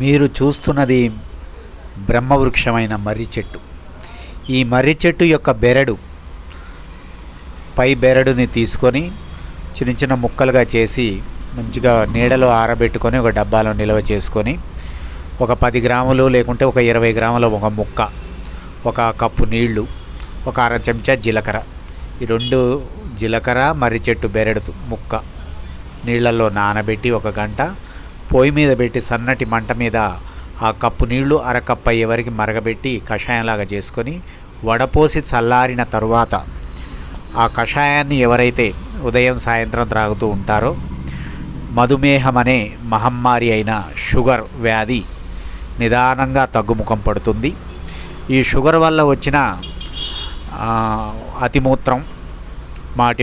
మీరు చూస్తున్నది బ్రహ్మవృక్షమైన మర్రి చెట్టు. ఈ మర్రి చెట్టు యొక్క బెరడు, పై బెరడుని తీసుకొని చిన్న చిన్న ముక్కలుగా చేసి మంచిగా నీడలో ఆరబెట్టుకొని ఒక డబ్బాలో నిల్వ చేసుకొని ఒక 10 గ్రాములు లేకుంటే ఒక 20 గ్రాముల ఒక ముక్క, ఒక కప్పు నీళ్లు, ఒక అర చెంచా జీలకర్ర, ఈ 2 జీలకర్ర మర్రి చెట్టు బెరడు ముక్క నీళ్ళల్లో నానబెట్టి 1 గంట పొయ్యి మీద పెట్టి సన్నటి మంట మీద ఆ కప్పు నీళ్లు అరకప్పు అయ్యే వరకు మరగబెట్టి కషాయంలాగా చేసుకొని వడపోసి చల్లారిన తరువాత ఆ కషాయాన్ని ఎవరైతే ఉదయం సాయంత్రం త్రాగుతూ ఉంటారో మధుమేహం అనే మహమ్మారి అయిన షుగర్ వ్యాధి నిదానంగా తగ్గుముఖం పడుతుంది. ఈ షుగర్ వల్ల వచ్చిన అతిమూత్రం,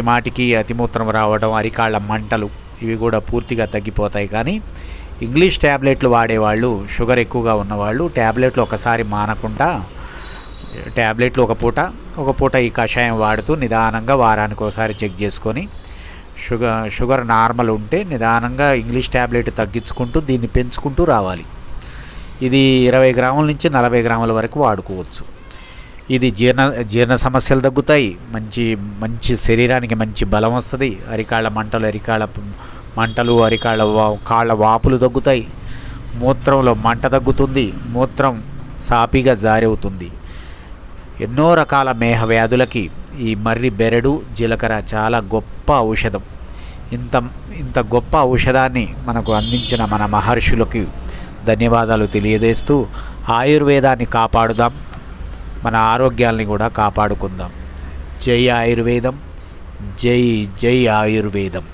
మాటికి అతిమూత్రం రావడం, అరికాళ్ళ మంటలు ఇవి కూడా పూర్తిగా తగ్గిపోతాయి. కానీ ఇంగ్లీష్ ట్యాబ్లెట్లు వాడేవాళ్ళు, షుగర్ ఎక్కువగా ఉన్నవాళ్ళు ట్యాబ్లెట్లు ఒకసారి మానకుండా ట్యాబ్లెట్లు ఒక పూట ఈ కషాయం వాడుతూ నిదానంగా వారానికి ఒకసారి చెక్ చేసుకొని షుగర్ నార్మల్ ఉంటే నిదానంగా ఇంగ్లీష్ ట్యాబ్లెట్ తగ్గించుకుంటూ దీన్ని పెంచుకుంటూ రావాలి. ఇది 20 గ్రాముల నుంచి 40 గ్రాముల వరకు వాడుకోవచ్చు. ఇది జీర్ణ సమస్యలు తగ్గుతాయి, మంచి శరీరానికి మంచి బలం వస్తుంది. అరికాళ్ళ మంటలు కాళ్ళ వాపులు తగ్గుతాయి, మూత్రంలో మంట తగ్గుతుంది, మూత్రం సాపిగా జారవుతుంది. ఎన్నో రకాల మేహ వ్యాధులకి ఈ మర్రి బెరడు జీలకర్ర చాలా గొప్ప ఔషధం. ఇంత గొప్ప ఔషధాన్ని మనకు అందించిన మన మహర్షులకి ధన్యవాదాలు తెలియజేస్తూ ఆయుర్వేదాన్ని కాపాడుదాం, మన ఆరోగ్యాల్ని కూడా కాపాడుకుందాం. జై ఆయుర్వేదం, జై ఆయుర్వేదం.